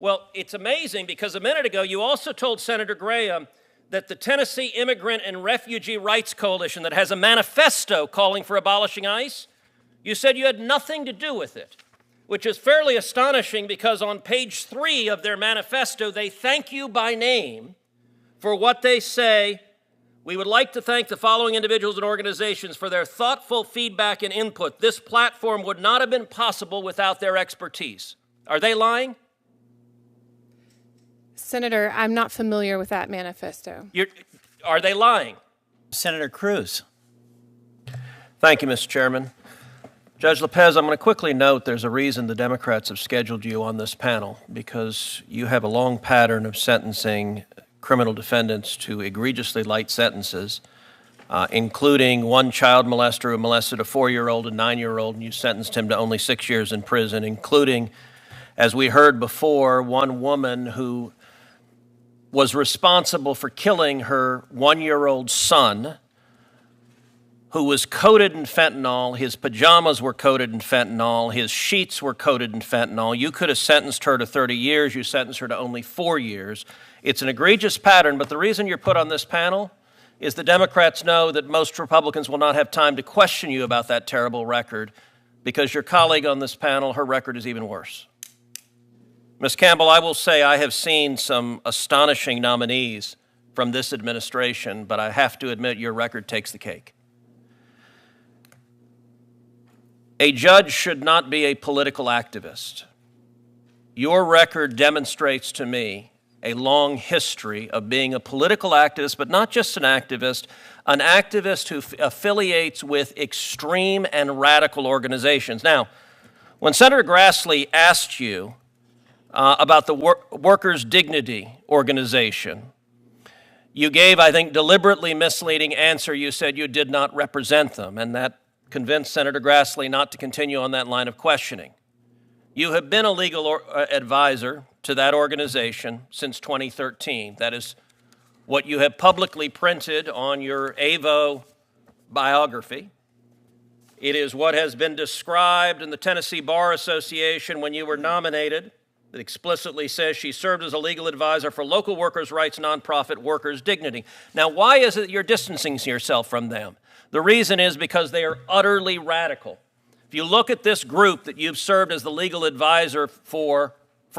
Well, it's amazing because a minute ago you also told Senator Graham that the Tennessee Immigrant and Refugee Rights Coalition that has a manifesto calling for abolishing ICE, you said you had nothing to do with it, which is fairly astonishing because on page 3 of their manifesto, they thank you by name for what they say. We would like to thank the following individuals and organizations for their thoughtful feedback and input. This platform would not have been possible without their expertise. Are they lying? Senator, I'm not familiar with that manifesto. Are they lying? Senator Cruz. Thank you, Mr. Chairman. Judge Lopez, I'm going to quickly note there's a reason the Democrats have scheduled you on this panel, because you have a long pattern of sentencing criminal defendants to egregiously light sentences, including one child molester who molested a 4-year-old and 9-year-old, and you sentenced him to only 6 years in prison, including, as we heard before, one woman who was responsible for killing her 1-year-old son, who was coated in fentanyl. His pajamas were coated in fentanyl. His sheets were coated in fentanyl. You could have sentenced her to 30 years. You sentenced her to only 4 years. It's an egregious pattern, but the reason you're put on this panel is the Democrats know that most Republicans will not have time to question you about that terrible record, because your colleague on this panel, her record is even worse. Ms. Campbell, I will say I have seen some astonishing nominees from this administration, but I have to admit your record takes the cake. A judge should not be a political activist. Your record demonstrates to me a long history of being a political activist, but not just an activist who affiliates with extreme and radical organizations. Now, when Senator Grassley asked you about the Workers' Dignity Organization, you gave, I think, deliberately misleading answer. You said you did not represent them, and that convinced Senator Grassley not to continue on that line of questioning. You have been a legal advisor to that organization since 2013. That is what you have publicly printed on your AVO biography. It is what has been described in the Tennessee Bar Association when you were nominated. It explicitly says she served as a legal advisor for local workers' rights nonprofit Workers' Dignity. Now, why is it you're distancing yourself from them? The reason is because they are utterly radical. If you look at this group that you've served as the legal advisor for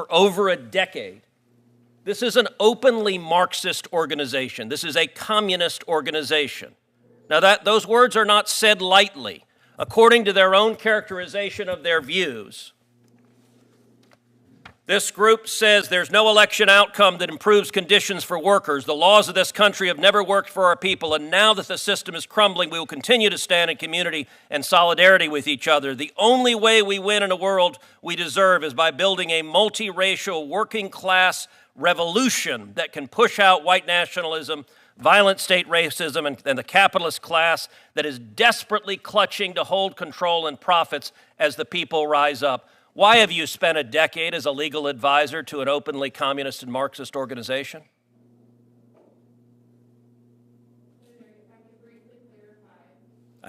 over a decade, this is an openly Marxist organization. This is a communist organization. Now, those words are not said lightly. According to their own characterization of their views, this group says there's no election outcome that improves conditions for workers. The laws of this country have never worked for our people, and now that the system is crumbling, we will continue to stand in community and solidarity with each other. The only way we win in a world we deserve is by building a multiracial working class revolution that can push out white nationalism, violent state racism, and the capitalist class that is desperately clutching to hold control and profits as the people rise up. Why have you spent a decade as a legal advisor to an openly communist and Marxist organization?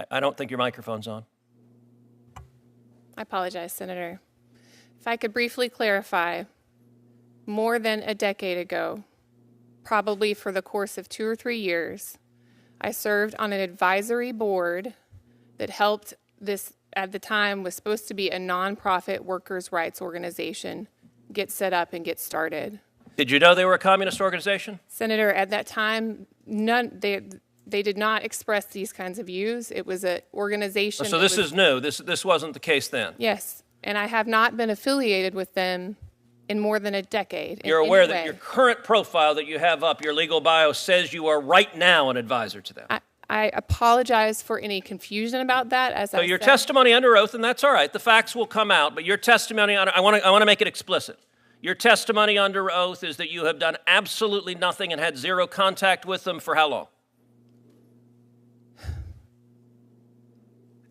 I don't think your microphone's on. I apologize, Senator. If I could briefly clarify, more than a decade ago, probably for the course of 2 or 3 years, I served on an advisory board that helped this, at the time, was supposed to be a nonprofit workers' rights organization get set up and get started. Did you know they were a communist organization? Senator, at that time, they did not express these kinds of views. It was an organization. So this is new. This wasn't the case then? Yes, and I have not been affiliated with them in more than a decade. You're aware that your current profile that you have up, your legal bio, says you are right now an advisor to them? I apologize for any confusion about that. So your testimony under oath, and that's all right, the facts will come out, but your testimony, I want to make it explicit. Your testimony under oath is that you have done absolutely nothing and had zero contact with them for how long?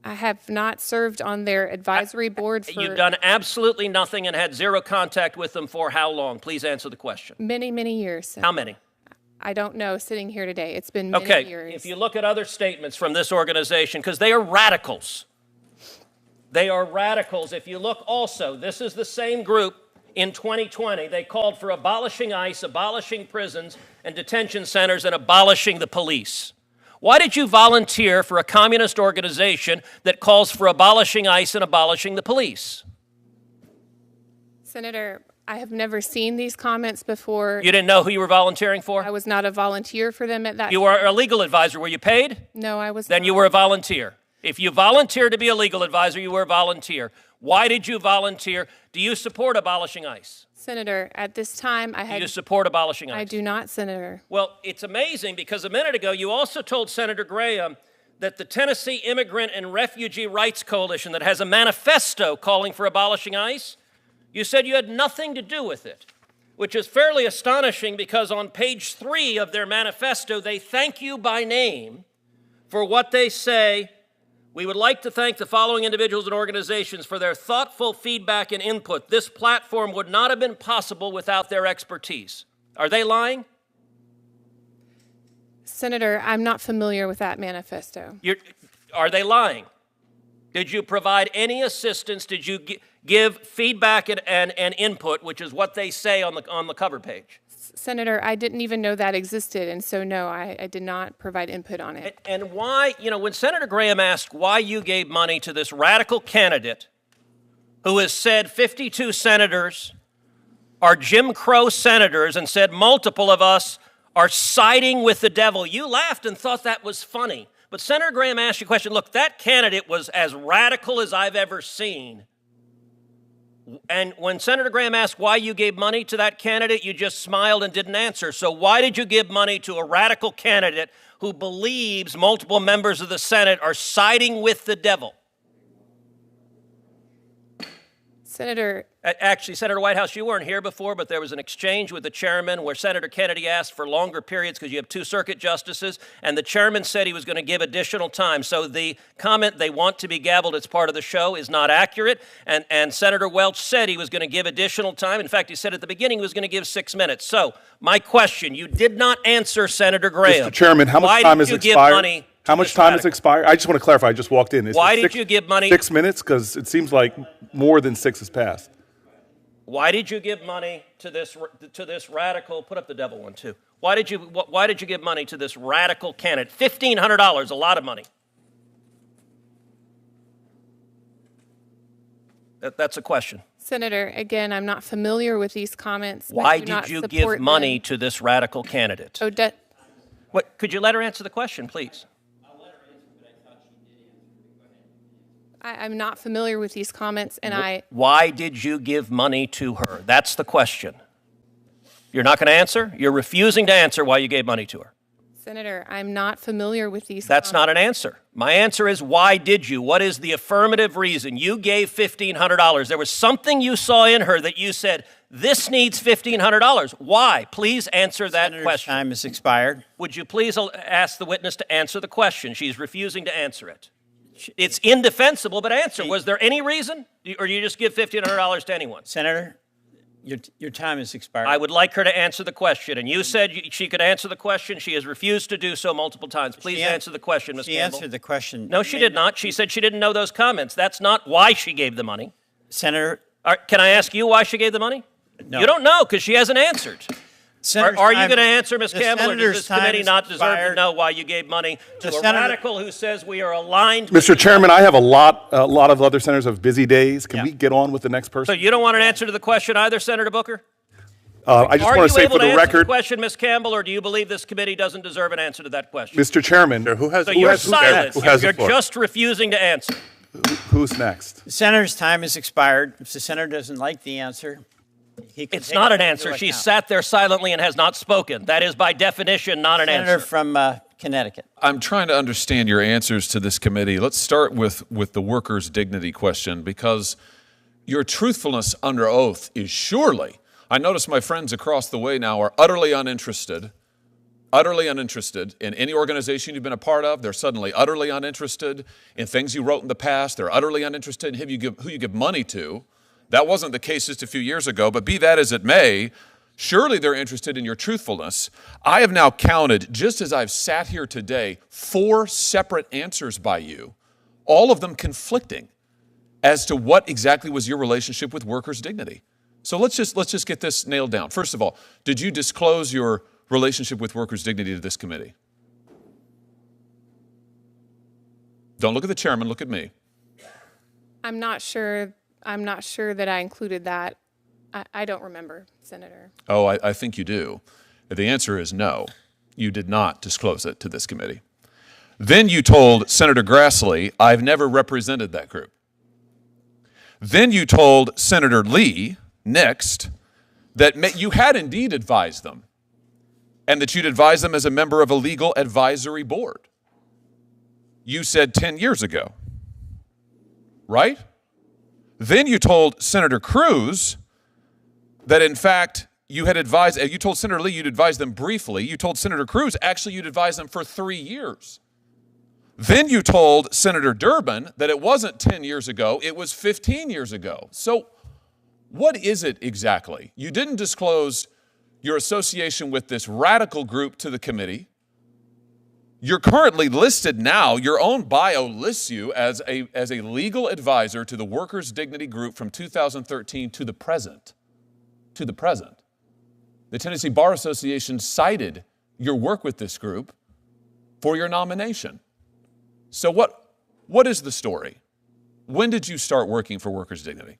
I have not served on their advisory board for... You've done absolutely nothing and had zero contact with them for how long? Please answer the question. Many, many years. How many? I don't know, sitting here today. It's been many years. Okay, if you look at other statements from this organization, because they are radicals. They are radicals. If you look also, this is the same group in 2020, they called for abolishing ICE, abolishing prisons and detention centers, and abolishing the police. Why did you volunteer for a communist organization that calls for abolishing ICE and abolishing the police? Senator, I have never seen these comments before. You didn't know who you were volunteering for? I was not a volunteer for them at that You were a legal advisor. Were you paid? No, I was Then not. you were a volunteer. If you volunteered to be a legal advisor, you were a volunteer. Why did you volunteer? Do you support abolishing ICE? Senator, at this time, I Do had... you support abolishing ICE? I do not, Senator. Well, it's amazing because a minute ago you also told Senator Graham that the Tennessee Immigrant and Refugee Rights Coalition that has a manifesto calling for abolishing ICE, you said you had nothing to do with it, which is fairly astonishing because on page 3 of their manifesto, they thank you by name for what they say. We would like to thank the following individuals and organizations for their thoughtful feedback and input. This platform would not have been possible without their expertise. Are they lying? Senator, I'm not familiar with that manifesto. Are they lying? Did you provide any assistance? Did you give feedback and input, which is what they say on the cover page? Senator, I didn't even know that existed, and so no, I did not provide input on it. And why, when Senator Graham asked why you gave money to this radical candidate who has said 52 senators are Jim Crow senators and said multiple of us are siding with the devil, you laughed and thought that was funny. But Senator Graham asked you a question. Look, that candidate was as radical as I've ever seen. And when Senator Graham asked why you gave money to that candidate, you just smiled and didn't answer. So why did you give money to a radical candidate who believes multiple members of the Senate are siding with the devil? Senator, Actually, Senator Whitehouse, you weren't here before, but there was an exchange with the chairman where Senator Kennedy asked for longer periods because you have 2 circuit justices, and the chairman said he was going to give additional time. So the comment they want to be gavelled as part of the show is not accurate, and Senator Welch said he was going to give additional time. In fact, he said at the beginning he was going to give 6 minutes. So my question, you did not answer Senator Graham. Mr. Chairman, how much time has expired? How much time has expired? I just want to clarify. I just walked in. Why did you give money? 6 minutes? Because it seems like more than 6 has passed. Why did you give money to this radical? Put up the devil one too. Why did you give money to this radical candidate? $1,500, a lot of money. That's a question. Senator, again, I'm not familiar with these comments. Why did you give money to this radical candidate? What? Could you let her answer the question, please? I'm not familiar with these comments, and Why did you give money to her? That's the question. You're not going to answer? You're refusing to answer why you gave money to her. Senator, I'm not familiar with these That's comments. not an answer. My answer is, why did you? What is the affirmative reason? You gave $1,500. There was something you saw in her that you said, this needs $1,500. Why? Please answer that Senator's question. time has expired. Would you please ask the witness to answer the question? She's refusing to answer it. It's indefensible, but answer. Was there any reason? Or you just give $1,500 to anyone? Senator, your time has expired. I would like her to answer the question. And you said she could answer the question. She has refused to do so multiple times. Please answer the question, Ms. Campbell. She answered the question. No, she did not. She said she didn't know those comments. That's not why she gave the money. Senator. Can I ask you why she gave the money? No. You don't know because she hasn't answered. Are you going to answer, Ms. Campbell, or does this committee not deserve to know why you gave money to a radical who says we are aligned? Mr. Chairman, I have a lot of other senators have busy days. Can we get on with the next person? So you don't want an answer to the question either, Senator Booker? I just want to say for the Are you able to answer the record, question, Ms. Campbell, or do you believe this committee doesn't deserve an answer to that question? Mr. Chairman, So you're silent. You're floor? just refusing to answer. Who's next? The senator's time has expired. If the senator doesn't like the answer, he can It's take not it an into answer. She account. sat there silently and has not spoken. That is, by definition, not an Senator answer. from Connecticut. I'm trying to understand your answers to this committee. Let's start with the workers' dignity question, because your truthfulness under oath is surely, I notice my friends across the way now are utterly uninterested in any organization you've been a part of. They're suddenly utterly uninterested in things you wrote in the past. They're utterly uninterested in who you give money to. That wasn't the case just a few years ago, but be that as it may, surely they're interested in your truthfulness. I have now counted, just as I've sat here today, 4 separate answers by you, all of them conflicting as to what exactly was your relationship with workers' dignity. So let's just get this nailed down. First of all, did you disclose your relationship with Workers' Dignity to this committee? Don't look at the chairman, look at me. I'm not sure that I included that. I don't remember, Senator. Oh, I think you do. The answer is no. You did not disclose it to this committee. Then you told Senator Grassley, I've never represented that group. Then you told Senator Lee, next, that you had indeed advised them, and that you'd advised them as a member of a legal advisory board. You said 10 years ago, right? Then you told Senator Cruz that, in fact, you told Senator Lee you'd advised them briefly. You told Senator Cruz, actually, you'd advised them for 3 years. Then you told Senator Durbin that it wasn't 10 years ago, it was 15 years ago. So what is it exactly? You didn't disclose your association with this radical group to the committee. You're currently listed now, your own bio lists you as a legal advisor to the Workers' Dignity Group from 2013 to the present. To the present. The Tennessee Bar Association cited your work with this group for your nomination. So what is the story? When did you start working for Workers' Dignity?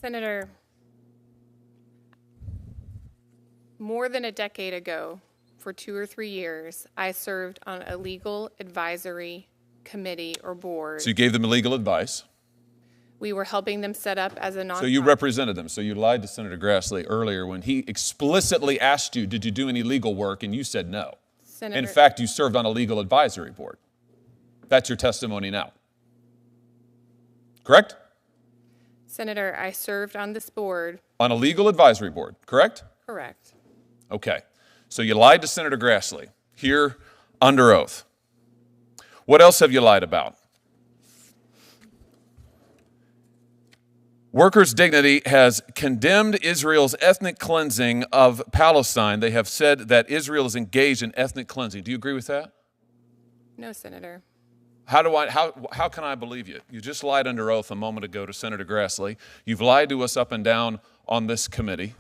Senator, more than a decade ago, for 2 or 3 years, I served on a legal advisory committee or board. So you gave them legal advice. We were helping them set up as a nonprofit. So you represented them. So you lied to Senator Grassley earlier when he explicitly asked you, did you do any legal work? And you said no. Senator, In fact, you served on a legal advisory board. That's your testimony now. Correct? Senator, I served on this board. On a legal advisory board, correct? Correct. Okay. So you lied to Senator Grassley here under oath. What else have you lied about? Workers' Dignity has condemned Israel's ethnic cleansing of Palestine. They have said that Israel is engaged in ethnic cleansing. Do you agree with that? No, Senator. How can I believe you? You just lied under oath a moment ago to Senator Grassley. You've lied to us up and down on this committee.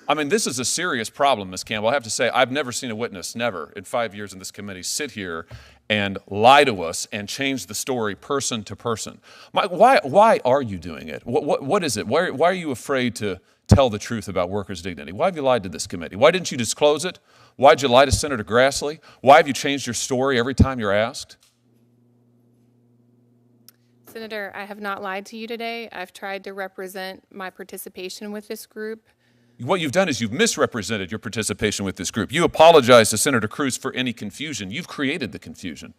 I mean, this is a serious problem, Ms. Campbell. I have to say, I've never seen a witness, never, in 5 years in this committee, sit here and lie to us and change the story person to person. Why are you doing it? What is it? Why are you afraid to tell the truth about Workers' Dignity? Why have you lied to this committee? Why didn't you disclose it? Why did you lie to Senator Grassley? Why have you changed your story every time you're asked? Senator, I have not lied to you today. I've tried to represent my participation with this group. What you've done is you've misrepresented your participation with this group. You apologize to Senator Cruz for any confusion. You've created the confusion.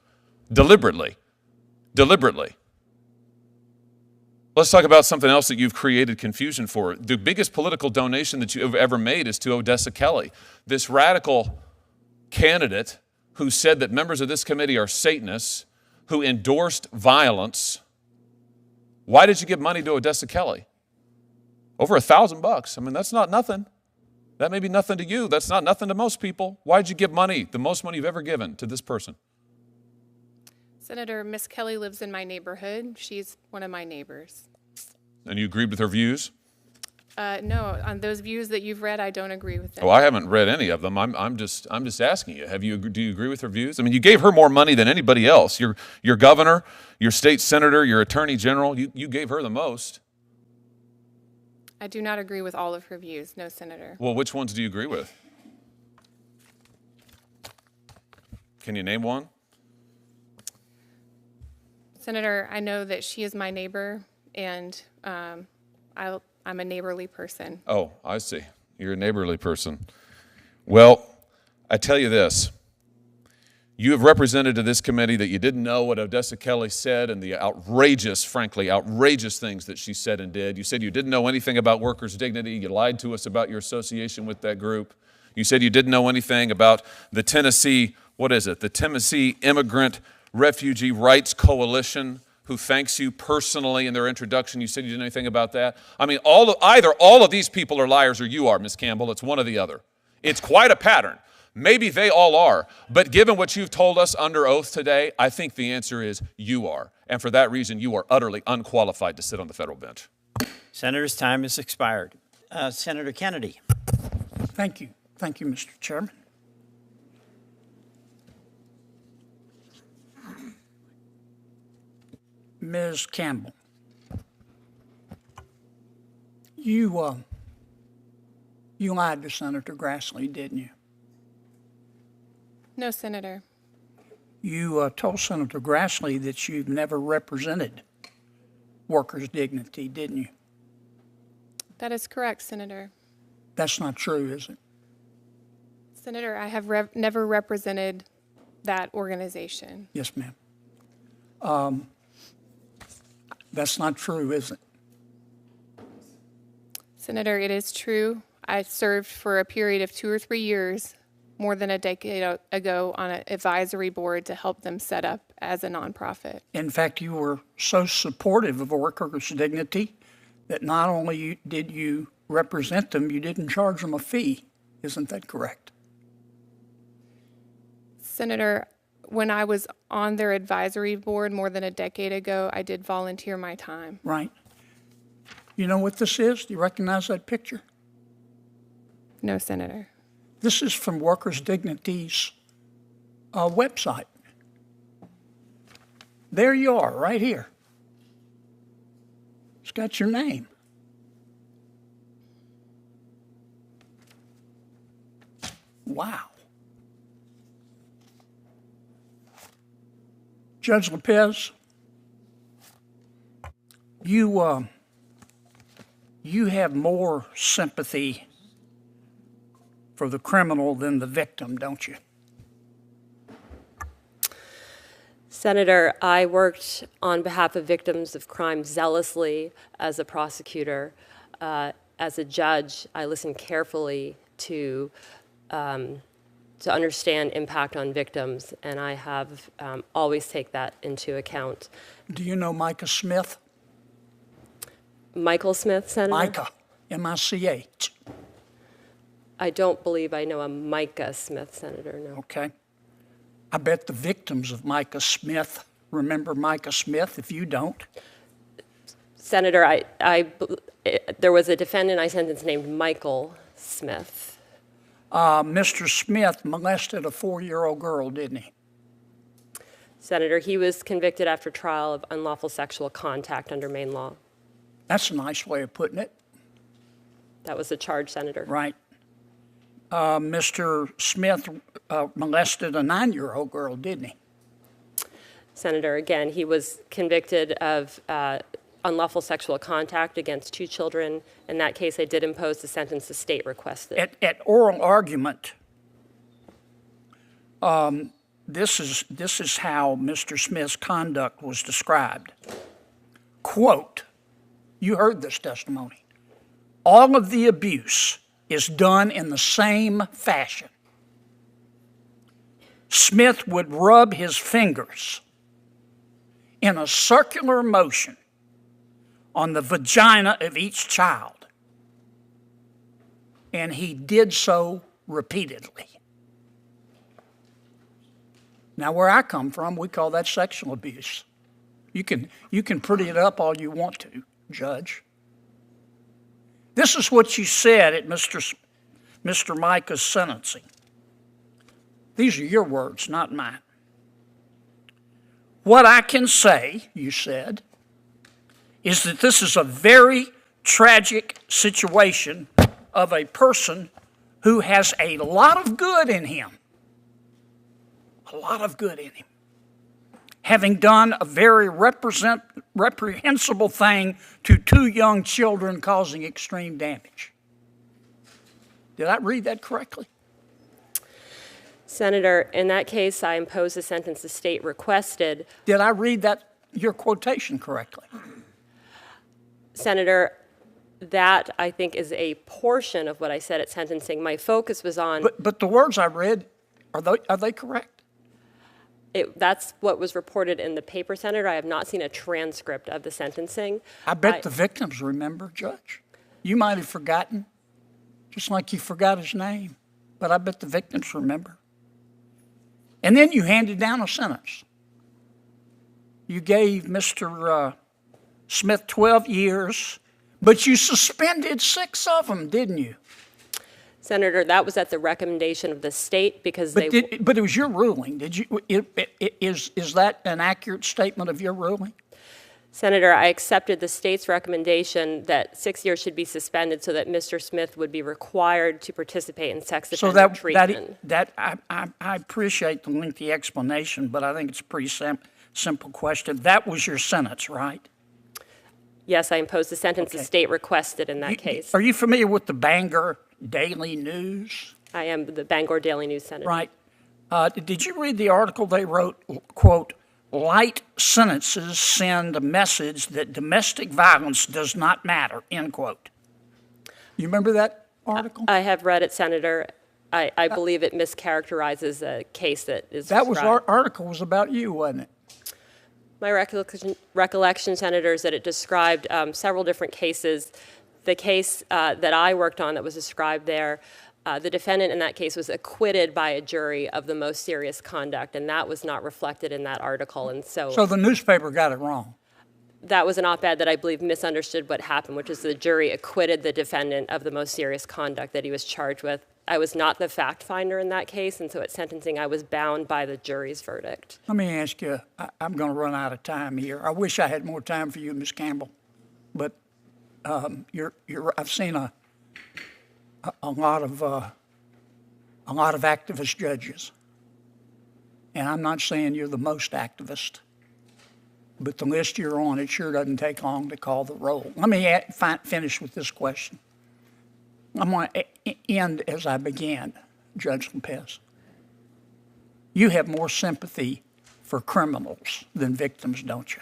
Deliberately. Deliberately. Let's talk about something else that you've created confusion for. The biggest political donation that you've ever made is to Odessa Kelly, this radical candidate who said that members of this committee are Satanists, who endorsed violence. Why did you give money to Odessa Kelly? Over $1,000. I mean, that's not nothing. That may be nothing to you. That's not nothing to most people. Why did you give money, the most money you've ever given, to this person? Senator, Miss Kelly lives in my neighborhood. She's one of my neighbors. And you agreed with her views? No, on those views that you've read, I don't agree with them. Oh, I haven't read any of them. I'm just asking you. Do you agree with her views? I mean, you gave her more money than anybody else. Your governor, your state senator, your attorney general. You gave her the most. I do not agree with all of her views, no, Senator. Well, which ones do you agree with? Can you name one? Senator, I know that she is my neighbor, and I'm a neighborly person. Oh, I see. You're a neighborly person. Well, I tell you this. You have represented to this committee that you didn't know what Odessa Kelly said and the frankly outrageous things that she said and did. You said you didn't know anything about Workers' Dignity. You lied to us about your association with that group. You said you didn't know anything about the Tennessee, the Tennessee Immigrant Refugee Rights Coalition, who thanks you personally in their introduction. You said you didn't know anything about that. I mean, either all of these people are liars or you are, Ms. Campbell. It's one or the other. It's quite a pattern. Maybe they all are, but given what you've told us under oath today, I think the answer is you are. and for that reason, you are utterly unqualified to sit on the federal bench. Senator's time has expired. Senator Kennedy. Thank you. Thank you, Mr. Chairman. Ms. Campbell, you lied to Senator Grassley, didn't you? No, Senator. You told Senator Grassley that you've never represented workers' dignity, didn't you? That is correct, Senator. That's not true, is it? Senator, I have never represented that organization. Yes, ma'am. That's not true, is it? Senator, it is true. I served for a period of 2 or 3 years, more than a decade ago, on an advisory board to help them set up as a nonprofit. In fact, you were so supportive of workers' dignity that not only did you represent them, you didn't charge them a fee. Isn't that correct? Senator, when I was on their advisory board more than a decade ago, I did volunteer my time. Right. You know what this is? Do you recognize that picture? No, Senator. This is from Workers' Dignity's website. There you are, right here. It's got your name. Wow. Judge Lopez, you have more sympathy for the criminal than the victim, don't you? Senator, I worked on behalf of victims of crime zealously as a prosecutor. As a judge, I listened carefully to understand impact on victims, and I have always take that into account. Do you know Micah Smith? Michael Smith, Senator? Micah, M-I-C-H. I don't believe I know a Micah Smith, Senator, no. Okay. I bet the victims of Micah Smith remember Micah Smith if you don't. Senator, there was a defendant I sentenced named Michael Smith. Mr. Smith molested a 4-year-old girl, didn't he? Senator, he was convicted after trial of unlawful sexual contact under Maine law. That's a nice way of putting it. That was the charge, Senator. Right. Mr. Smith molested a 9-year-old girl, didn't he? Senator, again, he was convicted of unlawful sexual contact against 2 children. In that case, I did impose the sentence the state requested. At oral argument, this is how Mr. Smith's conduct was described. Quote, you heard this testimony. All of the abuse is done in the same fashion. Smith would rub his fingers in a circular motion on the vagina of each child, and he did so repeatedly. Now, where I come from, we call that sexual abuse. You can pretty it up all you want to, Judge. This is what you said at Mr. Micah's sentencing. These are your words, not mine. What I can say, you said, is that this is a very tragic situation of a person who has a lot of good in him. A lot of good in him. Having done a very reprehensible thing to 2 young children, causing extreme damage. Did I read that correctly? Senator, in that case, I imposed the sentence the state requested. Did I read your quotation correctly? Senator, that I think is a portion of what I said at sentencing. My focus was on... But the words I read, are they correct? That's what was reported in the paper, Senator. I have not seen a transcript of the sentencing. I bet the victims remember, Judge. You might have forgotten, just like you forgot his name, but I bet the victims remember. And then you handed down a sentence. You gave Mr. Smith 12 years, but you suspended 6 of them, didn't you? Senator, that was at the recommendation of the state because But it was your ruling. Did you? Is that an accurate statement of your ruling? Senator, I accepted the state's recommendation that 6 years should be suspended so that Mr. Smith would be required to participate in sex offender treatment. I appreciate the lengthy explanation, but I think it's a pretty simple question. That was your sentence, right? Yes, I imposed the sentence the state requested in that case. Are you familiar with the Bangor Daily News? I am the Bangor Daily News Senator. Right. Did you read the article they wrote, quote, "Light sentences send a message that domestic violence does not matter," end quote. You remember that article? I have read it, Senator. I believe it mischaracterizes a case that is That described. article was about you, wasn't it? My recollection, Senator, is that it described several different cases. The case that I worked on that was described there, the defendant in that case was acquitted by a jury of the most serious conduct, and that was not reflected in that article. And so the newspaper got it wrong. That was an op-ed that I believe misunderstood what happened, which is the jury acquitted the defendant of the most serious conduct that he was charged with. I was not the fact finder in that case, and so at sentencing, I was bound by the jury's verdict. Let me ask you, I'm going to run out of time here. I wish I had more time for you, Ms. Campbell, but I've seen a lot of activist judges, and I'm not saying you're the most activist, but the list you're on, it sure doesn't take long to call the roll. Let me finish with this question. I'm going to end as I began, Judge Lopez. You have more sympathy for criminals than victims, don't you?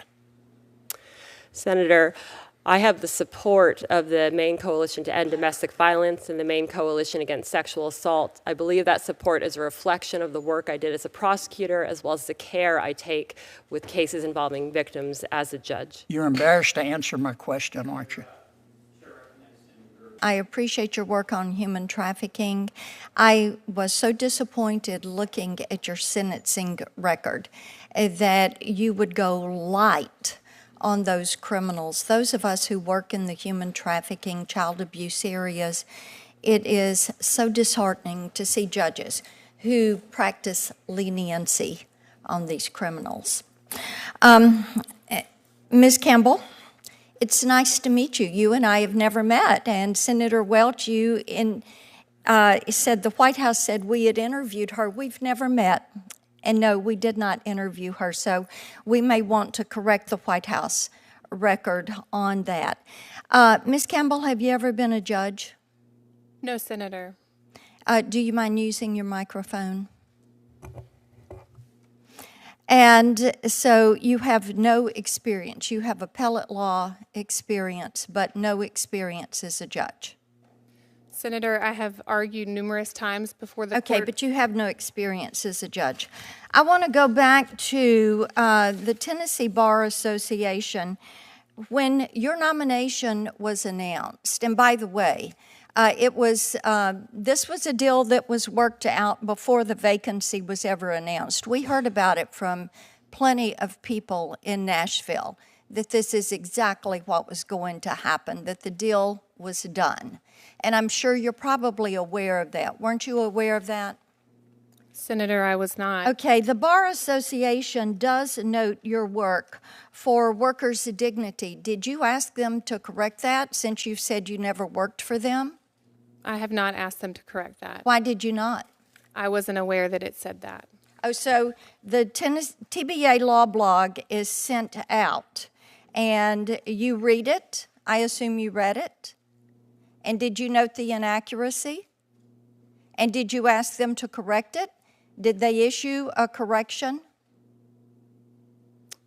Senator, I have the support of the Maine Coalition to End Domestic Violence and the Maine Coalition Against Sexual Assault. I believe that support is a reflection of the work I did as a prosecutor, as well as the care I take with cases involving victims as a judge. You're embarrassed to answer my question, aren't you? I appreciate your work on human trafficking. I was so disappointed looking at your sentencing record that you would go light on those criminals. Those of us who work in the human trafficking, child abuse areas, it is so disheartening to see judges who practice leniency on these criminals. Ms. Campbell, it's nice to meet you. You and I have never met, and Senator Welch, said the White House said we had interviewed her. We've never met, and no, we did not interview her, so we may want to correct the White House record on that. Ms. Campbell, have you ever been a judge? No, Senator. Do you mind using your microphone? And so you have no experience. You have appellate law experience, but no experience as a judge. Senator, I have argued numerous times before the court. Okay, but you have no experience as a judge. I want to go back to the Tennessee Bar Association. When your nomination was announced, and by the way, this was a deal that was worked out before the vacancy was ever announced. We heard about it from plenty of people in Nashville, that this is exactly what was going to happen, that the deal was done. And I'm sure you're probably aware of that. Weren't you aware of that? Senator, I was not. Okay, the Bar Association does note your work for workers' dignity. Did you ask them to correct that, since you've said you never worked for them? I have not asked them to correct that. Why did you not? I wasn't aware that it said that. Oh, so the TBA Law blog is sent out, and you read it. I assume you read it. And did you note the inaccuracy? And did you ask them to correct it? Did they issue a correction?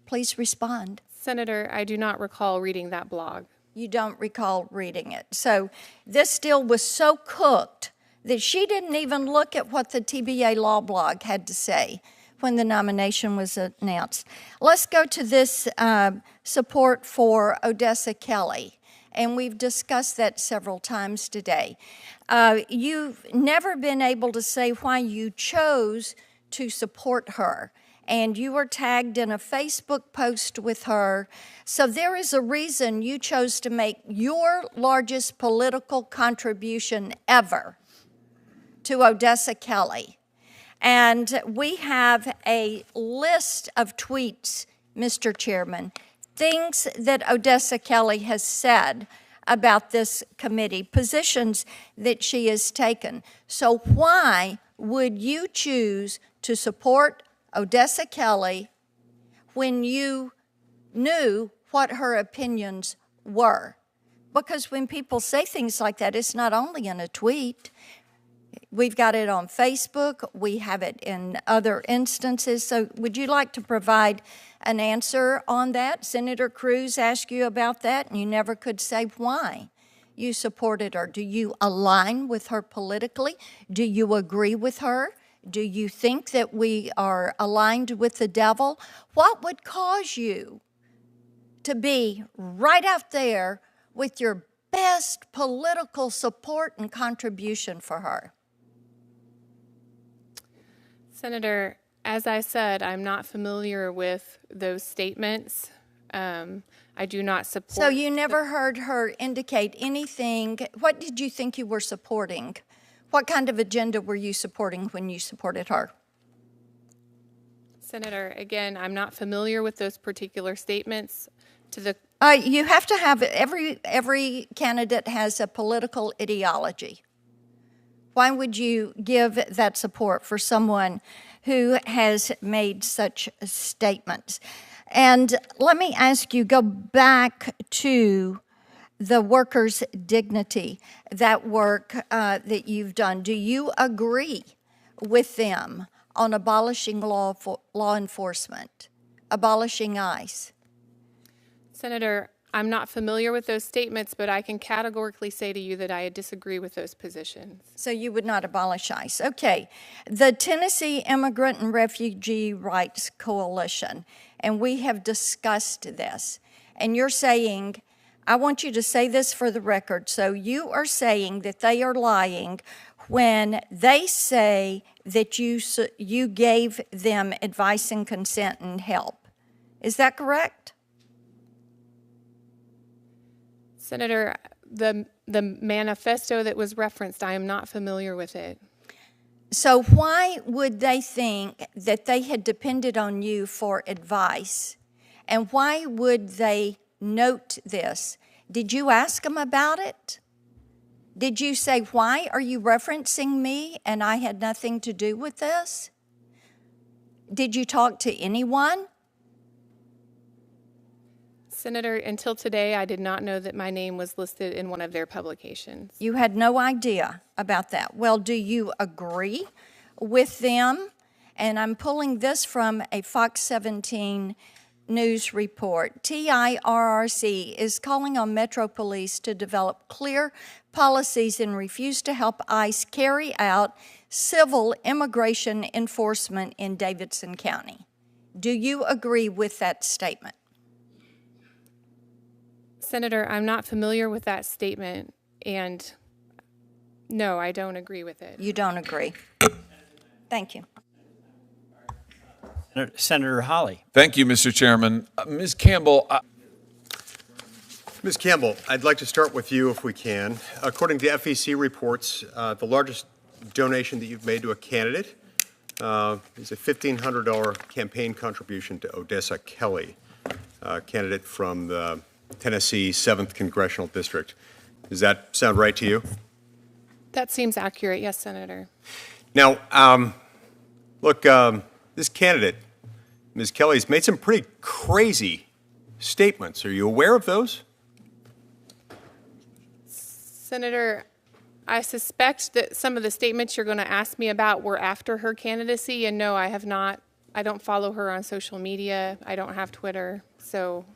Please respond. Senator, I do not recall reading that blog. You don't recall reading it. So this deal was so cooked that she didn't even look at what the TBA Law blog had to say when the nomination was announced. Let's go to this support for Odessa Kelly. And we've discussed that several times today. You've never been able to say why you chose to support her. and you were tagged in a Facebook post with her. So there is a reason you chose to make your largest political contribution ever to Odessa Kelly. And we have a list of tweets, Mr. Chairman, things that Odessa Kelly has said about this committee, positions that she has taken. So why would you choose to support Odessa Kelly when you knew what her opinions were? Because when people say things like that, it's not only in a tweet. We've got it on Facebook. We have it in other instances. So would you like to provide an answer on that? Senator Cruz asked you about that, and you never could say why you supported her. Do you align with her politically? Do you agree with her? Do you think that we are aligned with the devil? What would cause you to be right out there with your best political support and contribution for her? Senator, as I said, I'm not familiar with those statements. I do not support. So you never heard her indicate anything. What did you think you were supporting? What kind of agenda were you supporting when you supported her? Senator, again, I'm not familiar with those particular statements. You have to have, every candidate has a political ideology. Why would you give that support for someone who has made such statements? And let me ask you, go back to the workers' dignity, that work that you've done. Do you agree with them on abolishing law enforcement, abolishing ICE? Senator, I'm not familiar with those statements, but I can categorically say to you that I disagree with those positions. So you would not abolish ICE. Okay. The Tennessee Immigrant and Refugee Rights Coalition, and we have discussed this, and you're saying, I want you to say this for the record, so you are saying that they are lying when they say that you gave them advice and consent and help. Is that correct? Senator, the manifesto that was referenced, I am not familiar with it. So why would they think that they had depended on you for advice? And why would they note this? Did you ask them about it? Did you say, why are you referencing me and I had nothing to do with this? Did you talk to anyone? Senator, until today, I did not know that my name was listed in one of their publications. You had no idea about that. Well, do you agree with them? And I'm pulling this from a Fox 17 news report. TIRRC is calling on Metro Police to develop clear policies and refuse to help ICE carry out civil immigration enforcement in Davidson County. Do you agree with that statement? Senator, I'm not familiar with that statement, and no, I don't agree with it. You don't agree. Thank you. Senator Hawley. Thank you, Mr. Chairman. Ms. Campbell. Ms. Campbell, I'd like to start with you if we can. According to FEC reports, the largest donation that you've made to a candidate is a $1,500 campaign contribution to Odessa Kelly, a candidate from the Tennessee 7th Congressional District. Does that sound right to you? That seems accurate, yes, Senator. Now, look, this candidate, Ms. Kelly's made some pretty crazy statements. Are you aware of those? Senator, I suspect that some of the statements you're going to ask me about were after her candidacy, and no, I have not. I don't follow her on social media. I don't have Twitter, so.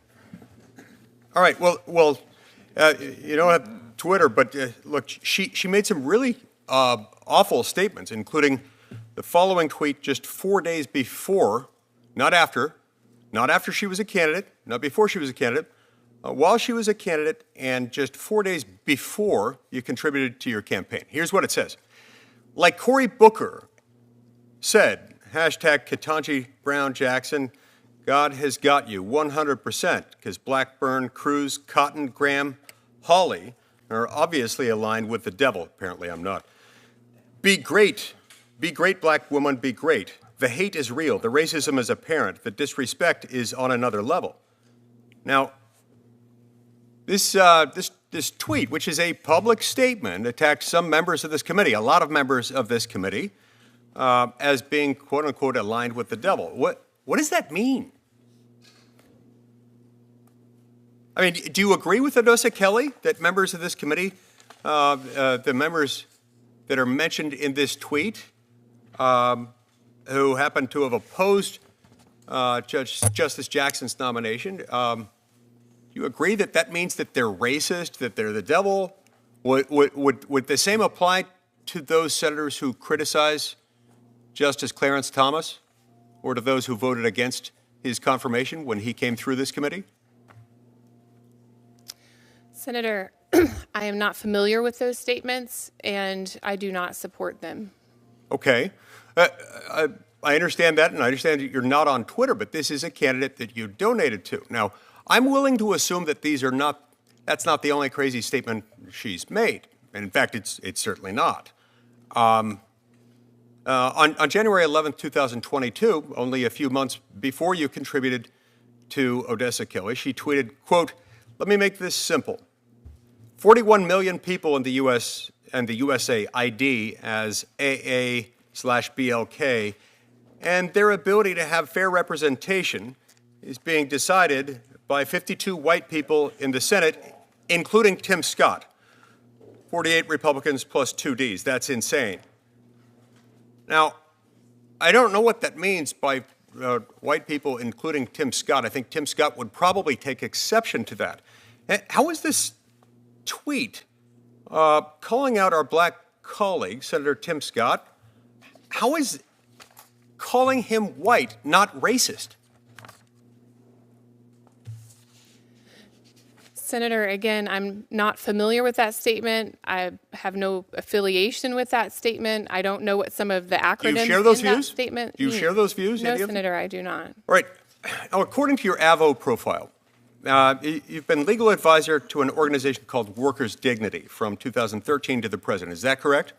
All right. Well, you don't have Twitter, but look, she made some really awful statements, including the following tweet just 4 days before, not after she was a candidate, not before she was a candidate, while she was a candidate, and just 4 days before you contributed to your campaign. Here's what it says. Like Cory Booker said, hashtag Ketanji Brown Jackson, God has got you 100%, because Blackburn, Cruz, Cotton, Graham, Hawley are obviously aligned with the devil. Apparently I'm not. Be great, black woman, be great. The hate is real, the racism is apparent, the disrespect is on another level. Now, this tweet, which is a public statement, attacked some members of this committee, a lot of members of this committee, as being, quote unquote, aligned with the devil. What does that mean? I mean, do you agree with Adosa Kelly that members of this committee, the members that are mentioned in this tweet, who happen to have opposed Justice Jackson's nomination, do you agree that that means that they're racist, that they're the devil? Would the same apply to those senators who criticize Justice Clarence Thomas, or to those who voted against his confirmation when he came through this committee? Senator, I am not familiar with those statements, and I do not support them. Okay. I understand that, and I understand that you're not on Twitter, but this is a candidate that you donated to. Now, I'm willing to assume that that's not the only crazy statement she's made. And in fact, it's certainly not. On January 11th, 2022, only a few months before you contributed to Odessa Kelly, she tweeted, quote, "Let me make this simple. 41 million people in the U.S. and the USA ID as AA/BLK, and their ability to have fair representation is being decided by 52 white people in the Senate, including Tim Scott. 48 Republicans plus 2 Ds. That's insane." Now, I don't know what that means by white people, including Tim Scott. I think Tim Scott would probably take exception to that. How is this tweet calling out our black colleague, Senator Tim Scott, how is calling him white not racist? Senator, again, I'm not familiar with that statement. I have no affiliation with that statement. I don't know what some of the acronyms Do you share those in that views? statement. Do you share those views? No, Senator, I do not. All right. Now, according to your AVO profile, you've been legal advisor to an organization called Workers' Dignity from 2013 to the present. Is that correct?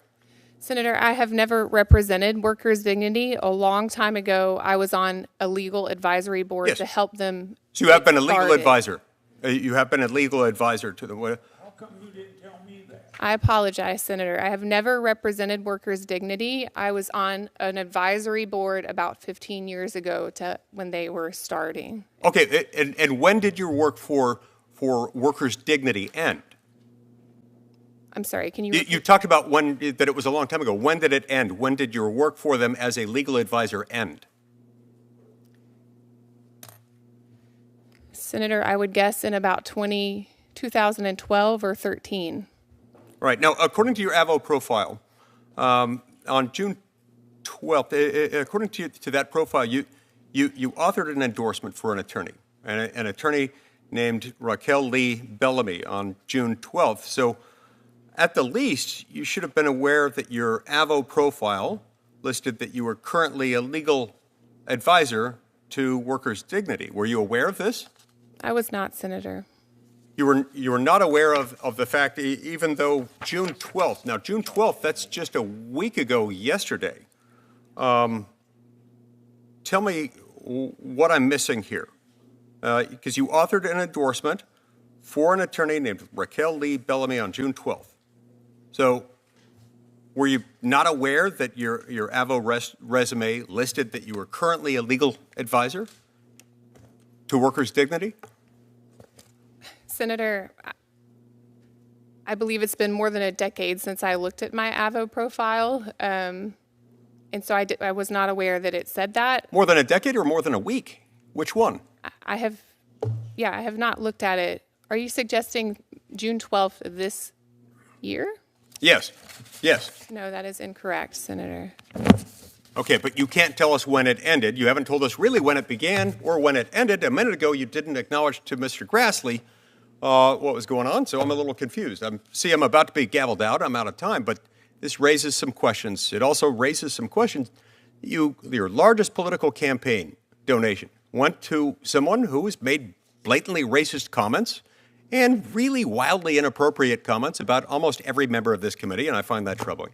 Senator, I have never represented Workers' Dignity. A long time ago, I was on a legal advisory board to help them. So you have been a legal started. advisor. You have been a legal advisor to them. How come you didn't tell me that? I apologize, Senator. I have never represented Workers' Dignity. I was on an advisory board about 15 years ago when they were starting. Okay, and when did your work for Workers' Dignity end? I'm sorry, can you repeat? You talked about that it was a long time ago. When did it end? When did your work for them as a legal advisor end? Senator, I would guess in about 2012 or 13. Right. Now, according to your AVO profile, on June 12th, according to that profile, you authored an endorsement for an attorney named Raquel Lee Bellamy on June 12th. So at the least, you should have been aware that your AVO profile listed that you were currently a legal advisor to Workers' Dignity. Were you aware of this? I was not, Senator. You were not aware of the fact, even though June 12th, now June 12th, that's just a week ago yesterday. Tell me what I'm missing here. Because you authored an endorsement for an attorney named Raquel Lee Bellamy on June 12th. So were you not aware that your AVO resume listed that you were currently a legal advisor to Workers' Dignity? Senator, I believe it's been more than a decade since I looked at my AVO profile, and so I was not aware that it said that. More than a decade or more than a week? Which one? I have not looked at it. Are you suggesting June 12th of this year? Yes. No, that is incorrect, Senator. Okay, but you can't tell us when it ended. You haven't told us really when it began or when it ended. A minute ago, you didn't acknowledge to Mr. Grassley what was going on, so I'm a little confused. I'm about to be gavelled out. I'm out of time, but this raises some questions. It also raises some questions your largest political campaign donation went to someone who has made blatantly racist comments and really wildly inappropriate comments about almost every member of this committee, and I find that troubling.